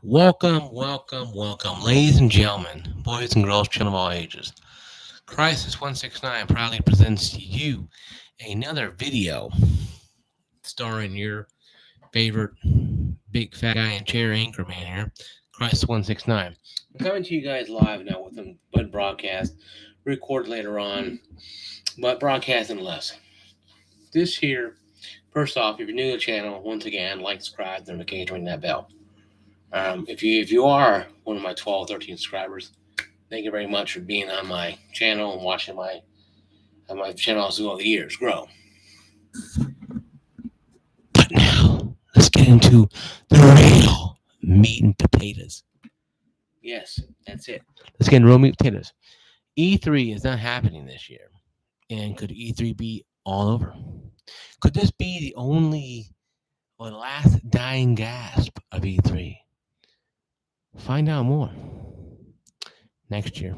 Welcome, ladies and gentlemen, boys and girls, children of all ages. Crisis 169 proudly presents to you another video starring your favorite big fat guy in chair anchor man here, Crisis 169. I'm coming to you guys live now with a web broadcast, record later on, but broadcasting less. This here, first off, if you're new to the channel, once again, like, subscribe, notification, ring that bell. If you are one of my 12, 13 subscribers, thank you very much for being on my channel and watching my channel through all the years grow. But now, let's get into the real meat and potatoes. Yes, that's it. Let's get into real meat and potatoes. E3 is not happening this year. And could E3 be all over? Could this be the only or the last dying gasp of E3? Find out more next year.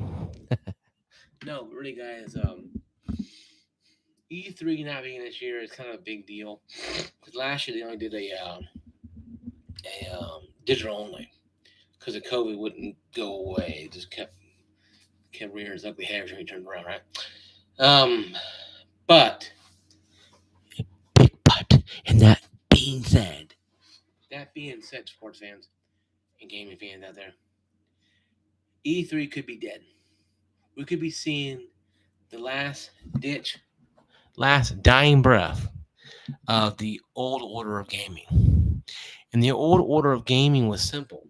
No, really, guys. E3 not being this year is kind of a big deal because last year they only did a digital only because the COVID wouldn't go away. It just kept rearing its ugly head every time you turned around, right? But big but, and that being said, sports fans and gaming fans out there, E3 could be dead. We could be seeing the last dying breath of the old order of gaming. And the old order of gaming was simple.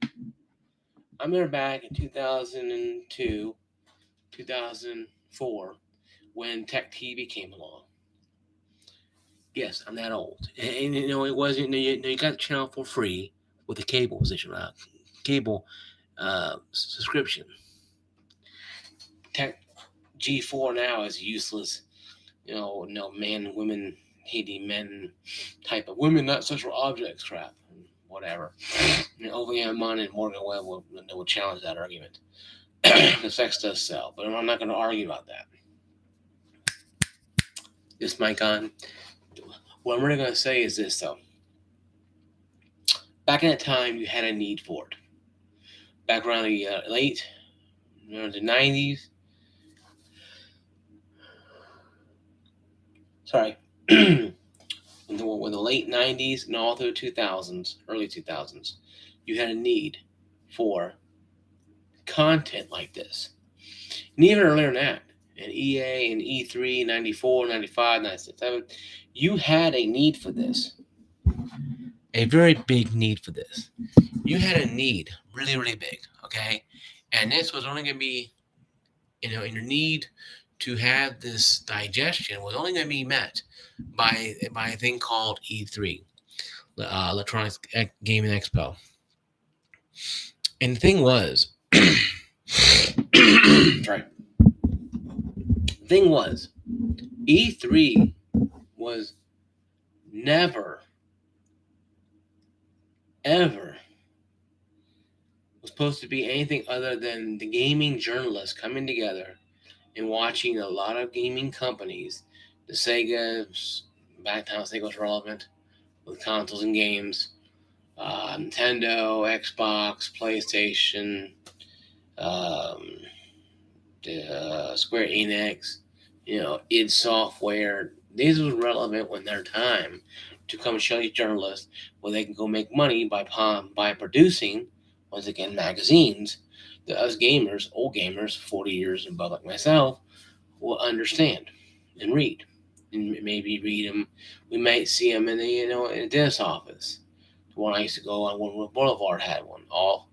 I remember back in 2002, 2004, when Tech TV came along. Yes, I'm that old. And it wasn't, you got the channel for free with a cable position, cable subscription. Tech G4 now is useless, man and women hating men type of women, not sexual objects crap, whatever. OVM Mon and Morgan Webb will challenge that argument. The sex does sell, but I'm not going to argue about that. This mic on. What I'm really going to say is this, though. Back in that time, you had a need for it. Back around the late, the 90s. Sorry. in the late 90s and all through the 2000s, early 2000s, you had a need for content like this. And even earlier than that, in EA and E3, 94, 95, 97, you had a need for this. A very big need for this. You had a need, really, really big, okay? And this was only going to be, in your need to have this digestion was only going to be met by a thing called E3, Electronic Gaming Expo. And the thing was, sorry. The thing was, E3 was never, ever was supposed to be anything other than the gaming journalists coming together and watching a lot of gaming companies. The Sega's, back then Sega was relevant with consoles and games. Nintendo, Xbox, PlayStation, Square Enix, id Software. These was relevant when their time to come and show these journalists where they can go make money by producing, once again, magazines that us gamers, old gamers, 40 years and above like myself, will understand and read. And maybe read them. We might see them in in a dentist office. The one I used to go on, Woodward Boulevard had one. All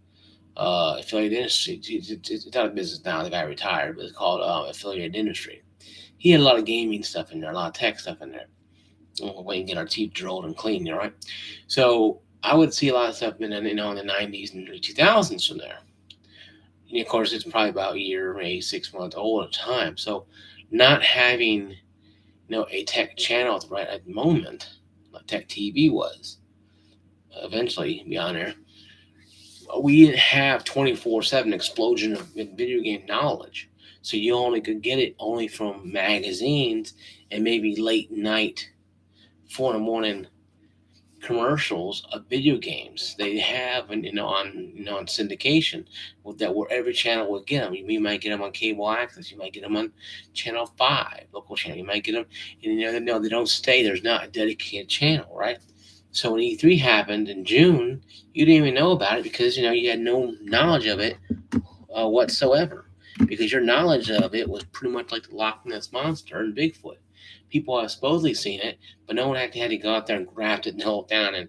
affiliated industry. It's out of business now. The guy retired, but it's called affiliated industry. He had a lot of gaming stuff in there, a lot of tech stuff in there. We can get our teeth drilled and cleaned, right? So I would see a lot of stuff in the 90s and early 2000s from there. And of course, it's probably about a year, maybe 6 months old at a time. So not having a tech channel at the moment, like Tech TV was, eventually beyond there, we didn't have 24/7 explosion of video game knowledge. So you only could get it only from magazines and maybe late night, 4 in the morning commercials of video games they have, and on syndication, that where every channel will get them. You might get them on cable access. You might get them on Channel 5, local channel. You might get them, and no, they don't stay. There's not a dedicated channel, right? So when E3 happened in June, you didn't even know about it because you had no knowledge of it whatsoever, because your knowledge of it was pretty much like the Loch Ness monster and Bigfoot. People have supposedly seen it, but no one actually had to go out there and grab it and hold it down and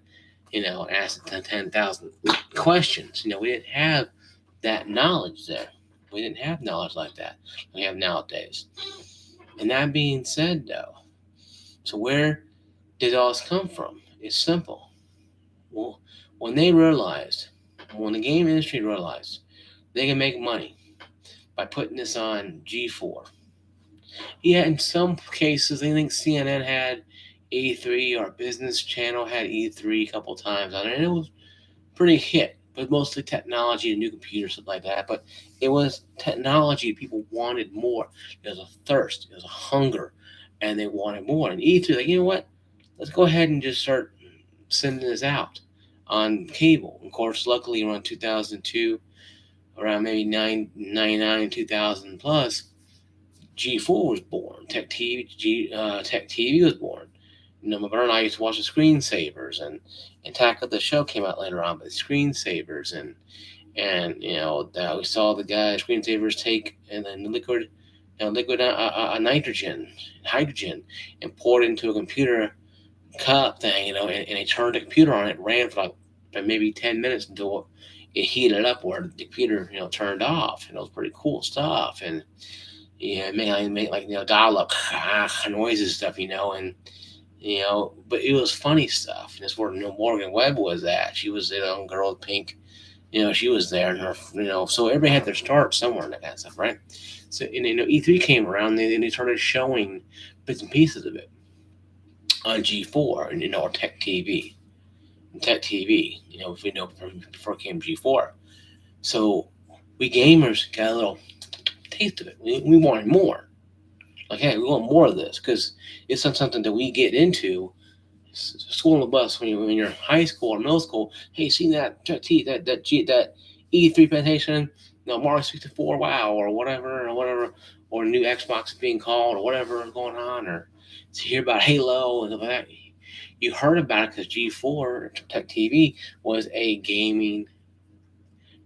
ask it 10,000 questions. We didn't have that knowledge there. We didn't have knowledge like that we have nowadays. And that being said, though, so where did all this come from? It's simple. Well, when the game industry realized they can make money by putting this on G4. Yeah, in some cases, I think CNN had E3 or Business Channel had E3 a couple times on it, and it was pretty hit, but mostly technology and new computers, stuff like that. But it was technology. People wanted more. There was a thirst, there was a hunger, and they wanted more. And E3, like, you know what? Let's go ahead and just start sending this out on cable. Of course, luckily around 2002, around maybe 99, 2000 plus, G4 was born. Tech TV was born. My brother and I used to watch the Screensavers, and Attack of the Show came out later on, but Screensavers, and we saw the guy Screensavers take and then liquid nitrogen, hydrogen, and pour it into a computer cup thing, and they turned the computer on. It ran for like maybe 10 minutes until it heated up where the computer turned off, and it was pretty cool stuff. And yeah, it made like dial up noises stuff, and but it was funny stuff. And that's where Morgan Webb was at. She was the girl with pink, she was there, and her, so everybody had their start somewhere in that kind of stuff, right? So E3 came around, and they started showing bits and pieces of it on G4 and Tech TV, if we know before it came G4. So we gamers got a little taste of it. We wanted more. Like, hey, we want more of this because it's not something that we get into. School on the bus when you're in high school or middle school. Hey, seen that E3 presentation? Mario 64, wow, or whatever, or new Xbox being called, or whatever is going on, or to hear about Halo and stuff like that. You heard about it because G4 Tech TV was a gaming,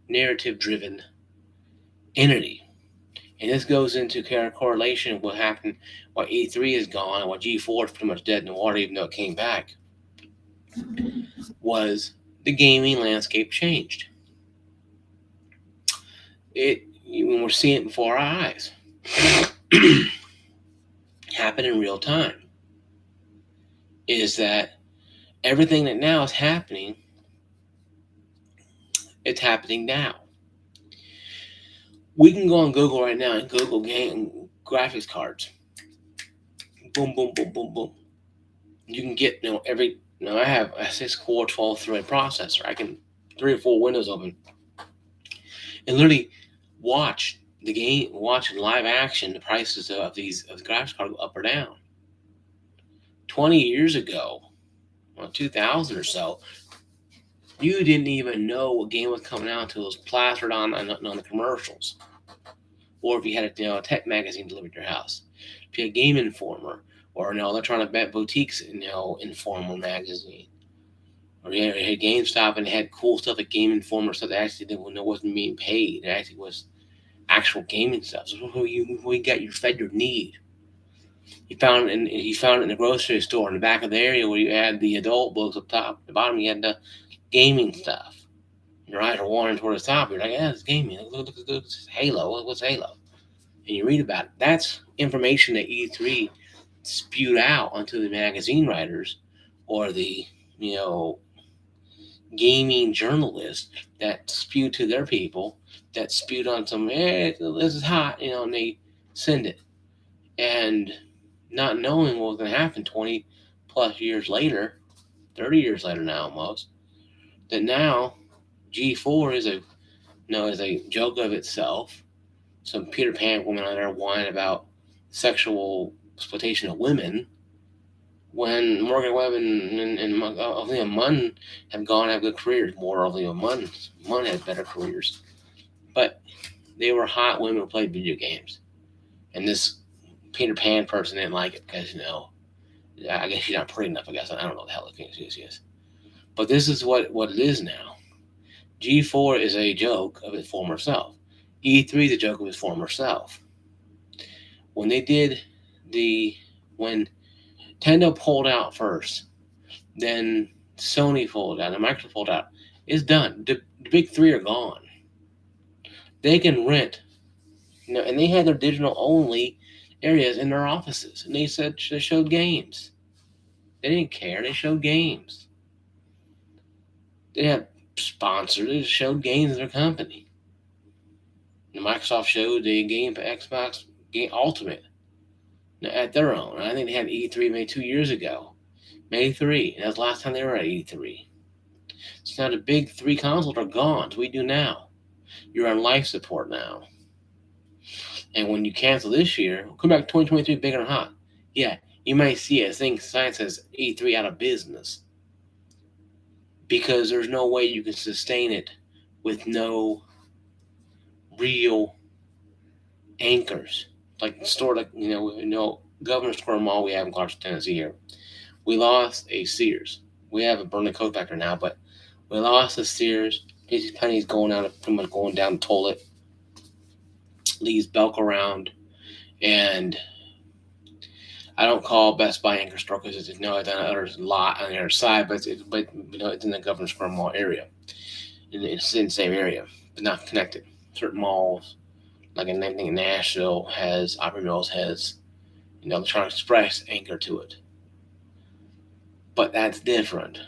narrative-driven entity. And this goes into correlation with what happened, why E3 is gone, and why G4 is pretty much dead in the water, even though it came back, was the gaming landscape changed. When we're seeing it before our eyes, happen in real time, is that everything that now is happening, it's happening now. We can go on Google right now and Google game graphics cards. Boom, boom, boom, boom, boom. You can get I have a 6-core 12-thread processor. I can 3 or 4 windows open and literally watch the game, watch in live action the prices of these graphics cards go up or down. 20 years ago, 2000 or so, you didn't even know what game was coming out until it was plastered on the commercials, or if you had a tech magazine delivered to your house, if you had Game Informer, or Electronic Boutiques Informer magazine, or you had GameStop and it had cool stuff like Game Informer stuff that actually wasn't being paid. It actually was actual gaming stuff. So you fed your need. You found it in the grocery store in the back of the area where you had the adult books up top. At the bottom you had the gaming stuff. Your eyes are wandering toward the top. You're like, yeah, it's gaming. Look, it's Halo. What's Halo? And you read about it. That's information that E3 spewed out onto the magazine writers or the gaming journalists that spewed to their people, that spewed on some, hey, this is hot, and they send it. And not knowing what was going to happen 20 plus years later, 30 years later now almost, that now G4 is a joke of itself. Some Peter Pan woman on there whining about sexual exploitation of women, when Morgan Webb and Olivia Munn have gone have good careers. More Olivia Munn had better careers, but they were hot women who played video games. And this Peter Pan person didn't like it because I guess she's not pretty enough. I guess I don't know what the hell the thing she is. But this is what it is now. G4 is a joke of its former self. E3 is a joke of its former self. When they did when Nintendo pulled out first, then Sony pulled out, and Microsoft pulled out, it's done. The big three are gone. They can rent, and they had their digital only areas in their offices, and they showed games. They didn't care. They showed games. They had sponsors. They just showed games of their company. And Microsoft showed the game for Xbox Game Ultimate at their own. I think they had E3 maybe 2 years ago. May 3. And that's the last time they were at E3. So now the big three consoles are gone. So what do you do now? You're on life support now. And when you cancel this year, come back 2023 big and hot. Yeah, you might see a thing sign says E3 out of business. Because there's no way you can sustain it with no real anchors. Like the store, Governor Square Mall we have in Clarkston, Tennessee here. We lost a Sears. We have a Burley Coat Factory now, but we lost a Sears. J.C. Penney's pretty much going down the toilet. Leaves Belk around, and I don't call Best Buy anchor store because it's another lot on the other side, but it's in the Governor Square Mall area. It's in the same area, but not connected. Certain malls, like I think Nashville has, Opry Mills has, Electronic Express anchor to it. But that's different.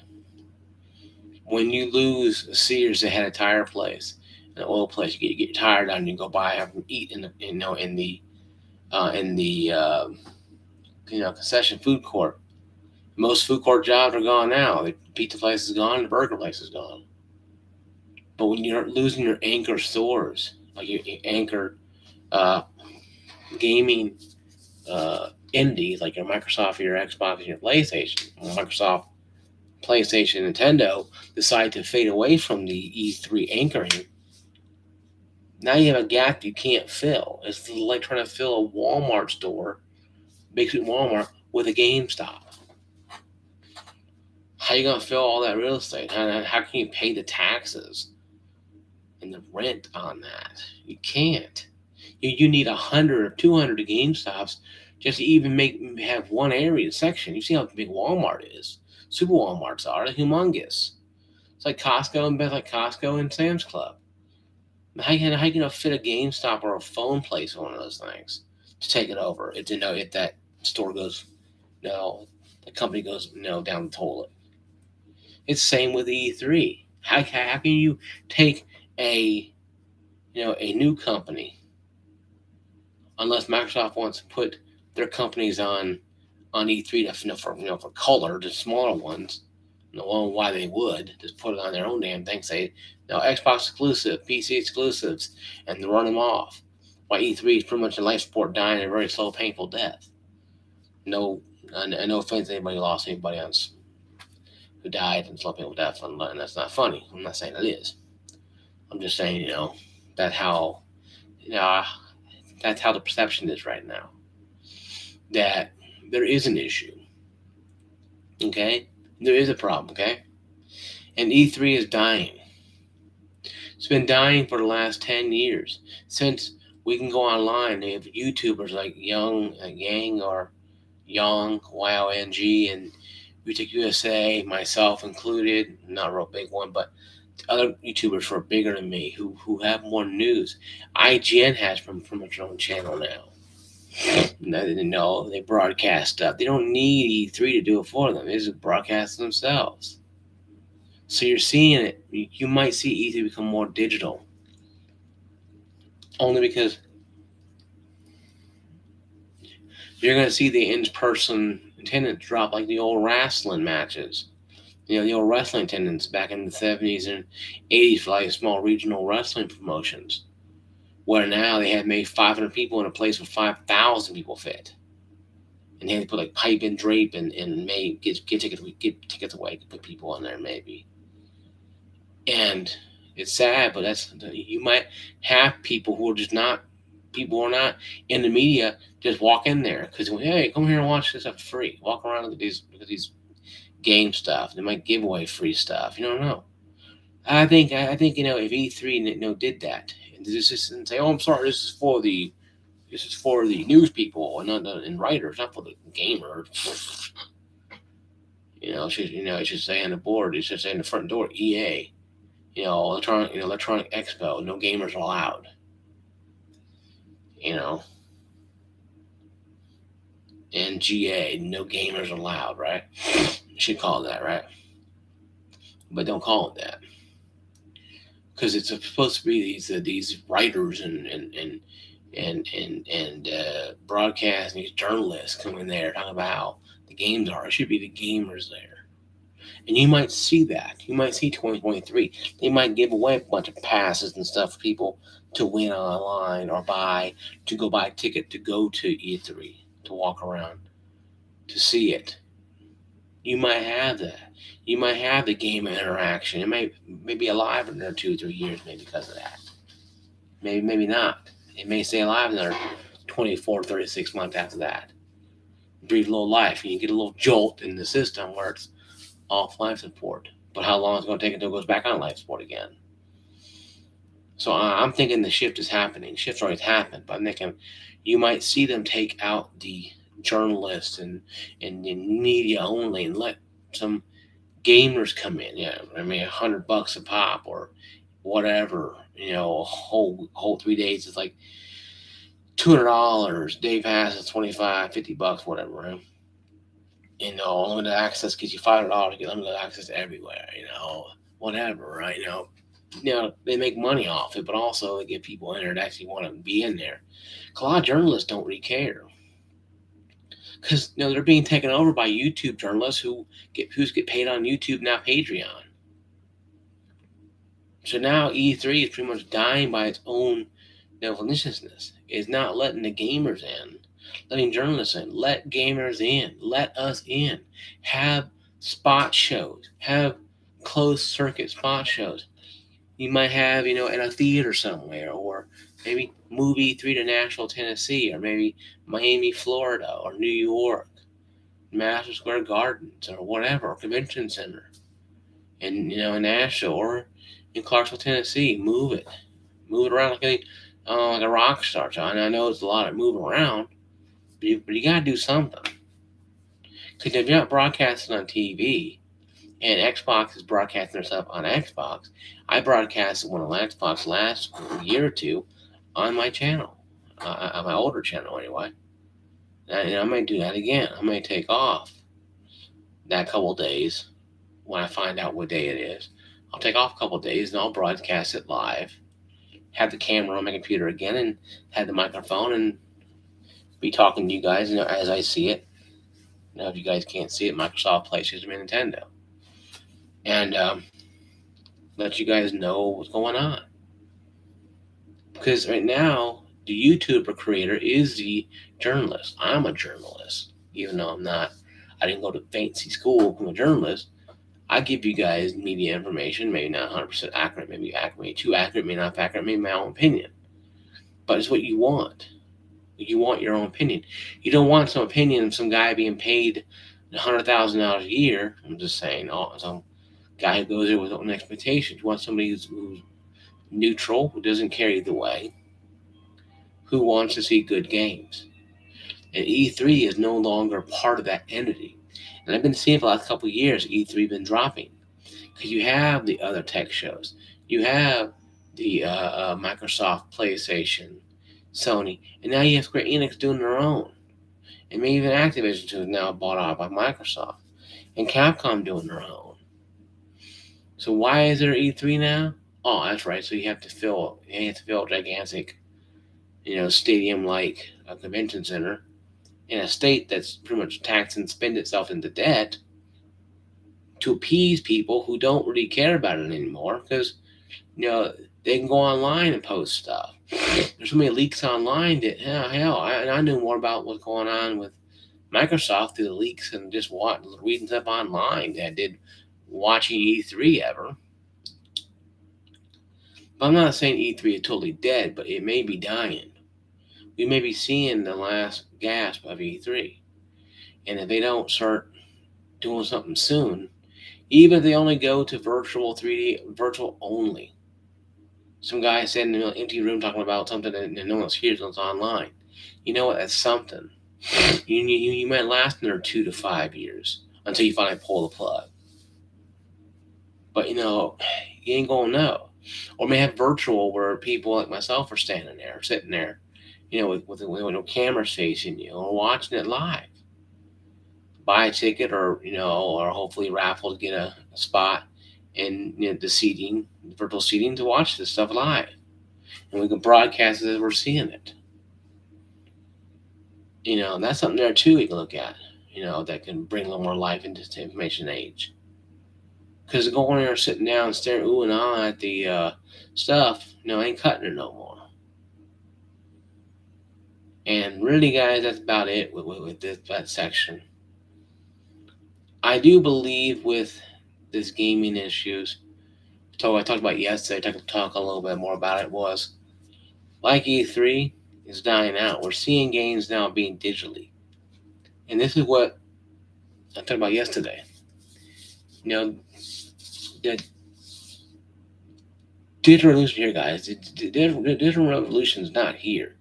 When you lose a Sears that had a tire place, an oil place, you get your tire done, you go buy, have them eat in the concession food court. Most food court jobs are gone now. The pizza place is gone, the burger place is gone. But when you're losing your anchor stores, like your anchor gaming indies, like your Microsoft, your Xbox, and your PlayStation, Microsoft, PlayStation, Nintendo decide to fade away from the E3 anchoring, now you have a gap you can't fill. It's like trying to fill a Walmart store, big Walmart, with a GameStop. How are you going to fill all that real estate? How can you pay the taxes and the rent on that? You can't. You need 100 or 200 GameStops just to even have one area section. You see how big Walmart is. Super Walmarts are. They're humongous. It's like Costco and Sam's Club. How you gonna fit a GameStop or a phone place on one of those things to take it over? If that store goes, the company goes down the toilet. It's the same with E3. How can you take a new company, unless Microsoft wants to put their companies on E3 for color, the smaller ones. No, why they would just put it on their own damn thing. Say Xbox exclusive, PC exclusives, and run them off. Why E3 is pretty much a life support dying a very slow, painful death. No offense to anybody who lost anybody else who died and slow, painful death, and that's not funny. I'm not saying it is. I'm just saying that's how that's how the perception is right now. That there is an issue. Okay? There is a problem, okay? And E3 is dying. It's been dying for the last 10 years. Since we can go online, they have YouTubers like Yang or Yang, Y-O-N-G, and Utic USA, myself included, not a real big one, but other YouTubers who are bigger than me, who have more news. IGN has pretty much their own channel now. No, they broadcast stuff. They don't need E3 to do it for them. They just broadcast themselves. So you're seeing it. You might see E3 become more digital. Only because you're going to see the in-person attendance drop like the old wrestling matches. The old wrestling attendance back in the 70s and 80s for like small regional wrestling promotions. Where now they have maybe 500 people in a place where 5,000 people fit. and they had to put like pipe and drape and maybe get tickets away to put people in there maybe. And it's sad, but you might have people who are just not people who are not in the media just walk in there because hey, come here and watch this stuff for free. Walk around with these game stuff. They might give away free stuff. You don't know. I think if E3 did that and just and say, oh, I'm sorry, this is for the news people and not and writers, not for the gamers. It should say on the board. It should say on the front door, EA. Electronic Expo. No gamers allowed. You know, and GA. No gamers allowed. Right? You should call it that, right? But don't call it that because it's supposed to be these writers and broadcast these journalists coming there talking about how the games are. It should be the gamers there. And you might see that. You might see 2023. They might give away a bunch of passes and stuff for people to win online or go buy a ticket to go to E3 to walk around to see it. You might have that. You might have the game interaction. It may be alive in another 2 or 3 years, maybe because of that. Maybe not. It may stay alive another 24, 36 months after that. Breathe a little life, and you get a little jolt in the system where it's off life support. But how long is it going to take until it goes back on life support again? So I'm thinking the shift is happening. Shift's already happened, but I'm thinking you might see them take out the journalists and the media only and let some gamers come in. Yeah, I mean $100 a pop or whatever. A whole 3 days is like $200. Day pass is $25, $50, whatever. Right? Unlimited access gets you $500 to get limited access everywhere. Whatever. Right? They make money off it, but also they get people in there that actually want to be in there. A lot of journalists don't really care because they're being taken over by YouTube journalists who get paid on YouTube, now Patreon. So now E3 is pretty much dying by its own maliciousness. It's not letting the gamers in, letting journalists in. Let gamers in. Let us in. Have spot shows. Have closed circuit spot shows. You might have, at a theater somewhere, or maybe move E3 to Nashville, Tennessee, or maybe Miami, Florida, or New York, Madison Square Gardens, or whatever, or Convention Center, and in Nashville or in Clarksville, Tennessee. Move it around like a rock star. So I know it's a lot of moving around, but you gotta do something. Because if you're not broadcasting on TV, and Xbox is broadcasting their stuff on Xbox, I broadcasted one on Xbox last year or two on my channel, on my older channel anyway. And I might do that again. I might take off that couple days when I find out what day it is. I'll take off a couple days and I'll broadcast it live. Have the camera on my computer again and have the microphone and be talking to you guys as I see it. If you guys can't see it, Microsoft, PlayStation, and Nintendo. And let you guys know what's going on. Because right now, the YouTuber creator is the journalist. I'm a journalist, even though I didn't go to fancy school. I'm a journalist. I give you guys media information, maybe not 100% accurate, maybe too accurate, maybe not accurate, maybe my own opinion. But it's what you want. You want your own opinion. You don't want some opinion of some guy being paid $100,000 a year. I'm just saying, some guy who goes there with own expectations. You want somebody who's neutral, who doesn't care either way, who wants to see good games. And E3 is no longer part of that entity. And I've been seeing for the last couple of years, E3 been dropping. Because you have the other tech shows. You have the Microsoft, PlayStation, Sony. And now you have Square Enix doing their own. And maybe even Activision too is now bought out by Microsoft. And Capcom doing their own. So why is there E3 now? Oh, that's right. So you have to fill a gigantic, stadium-like convention center in a state that's pretty much taxed and spend itself into debt to appease people who don't really care about it anymore because, they can go online and post stuff. There's so many leaks online that, hell, I knew more about what's going on with Microsoft through the leaks and just reading stuff online that did watching E3 ever. But I'm not saying E3 is totally dead, but it may be dying. We may be seeing the last gasp of E3. And if they don't start doing something soon, even if they only go to virtual 3D, virtual only. Some guy said in an empty room talking about something that no one else hears when it's online. You know what? That's something. You might last another 2 to 5 years until you finally pull the plug. But you ain't gonna know. Or may have virtual where people like myself are standing there, sitting there, with no cameras facing you, or watching it live. Buy a ticket, or hopefully raffle to get a spot in the virtual seating to watch this stuff live, and we can broadcast it as we're seeing it. That's something there too we can look at. That can bring a little more life into the information age. Because going there, sitting down, and staring ooh and ah at the stuff, ain't cutting it no more. And really, guys, that's about it with that section. I do believe with this gaming issues, I talked about yesterday, I talk a little bit more about it, was like E3 is dying out. We're seeing games now being digitally. And this is what I talked about yesterday. The digital revolution here, guys. The digital revolution is not here.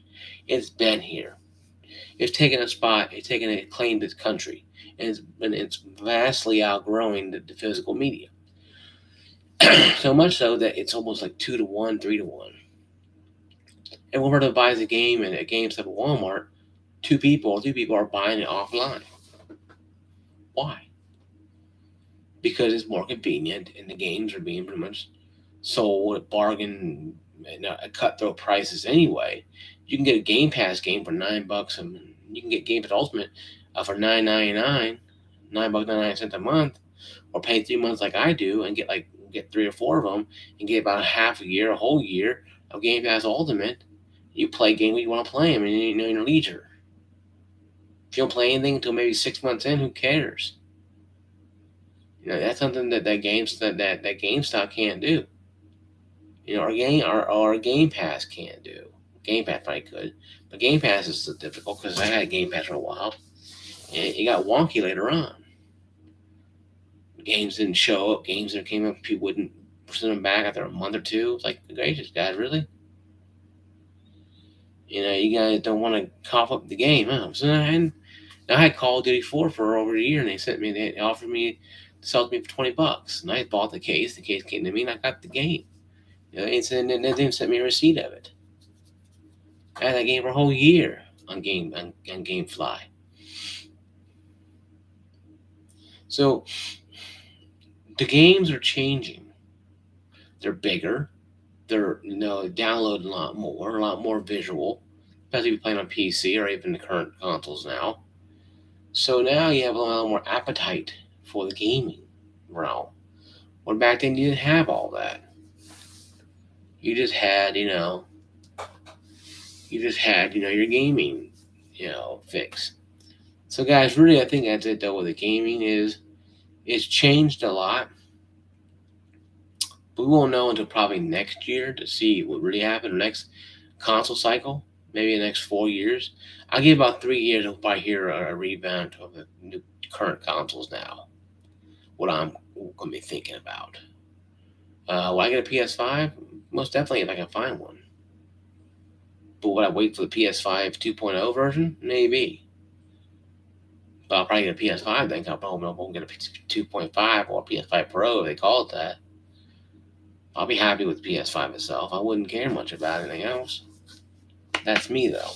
It's been here. It's taken a spot. It's taken a claim to this country, and it's vastly outgrowing the physical media. So much so that it's almost like 2 to 1, 3 to 1. And when we're to buy a game at GameStop or Walmart, two people are buying it offline. Why? Because it's more convenient, and the games are being pretty much sold at bargain and cutthroat prices anyway. You can get a Game Pass game for $9, and you can get Game Pass Ultimate for $9.99, $9.99 a month, or pay 3 months like I do and get 3 or 4 of them and get about a whole year of Game Pass Ultimate. You play a game when you want to play them, and in your leisure. If you don't play anything until maybe 6 months in, who cares? That's something that GameStop can't do. Our Game Pass can't do. Game Pass probably could, but Game Pass is so difficult because I had Game Pass for a while, and it got wonky later on. Games didn't show up. Games that came up, people wouldn't send them back after a month or two. It's like, gracious, guys, really? You guys don't want to cough up the game, huh? So I had Call of Duty 4 for over a year, and they offered me to sell it to me for $20, and I bought the case. The case came to me, and I got the game. And they didn't send me a receipt of it. I had that game for a whole year on GameFly. So the games are changing. They're bigger. They're downloaded a lot more visual, especially if you're playing on PC or even the current consoles now. So now you have a lot more appetite for the gaming realm. When back then you didn't have all that. You just had your gaming fix. So guys, really, I think that's it though. With the gaming it's changed a lot. But we won't know until probably next year to see what really happened. Next console cycle, maybe the next 4 years. I'll give about 3 years. I'll probably hear a revamp of the new current consoles now. What I'm going to be thinking about. Will I get a PS5? Most definitely, if I can find one. But would I wait for the PS5 2.0 version? Maybe. But I'll probably get a PS5 then. I probably won't get a 2.5 or a PS5 Pro if they call it that. I'll be happy with the PS5 itself. I wouldn't care much about anything else. That's me, though.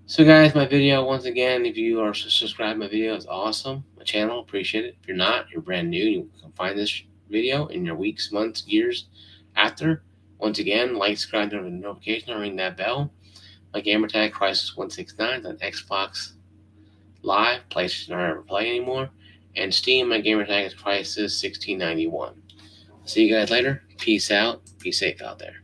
So, guys, my video, once again, if you are subscribed to my video, it's awesome. My channel, appreciate it. If you're not, you're brand new. You can find this video in your weeks, months, years after. Once again, like, subscribe, turn on the notification, or ring that bell. My gamertag, Crisis169, on Xbox Live, PlayStation, I never play anymore. And Steam, my gamertag is Crisis1691. See you guys later. Peace out. Be safe out there.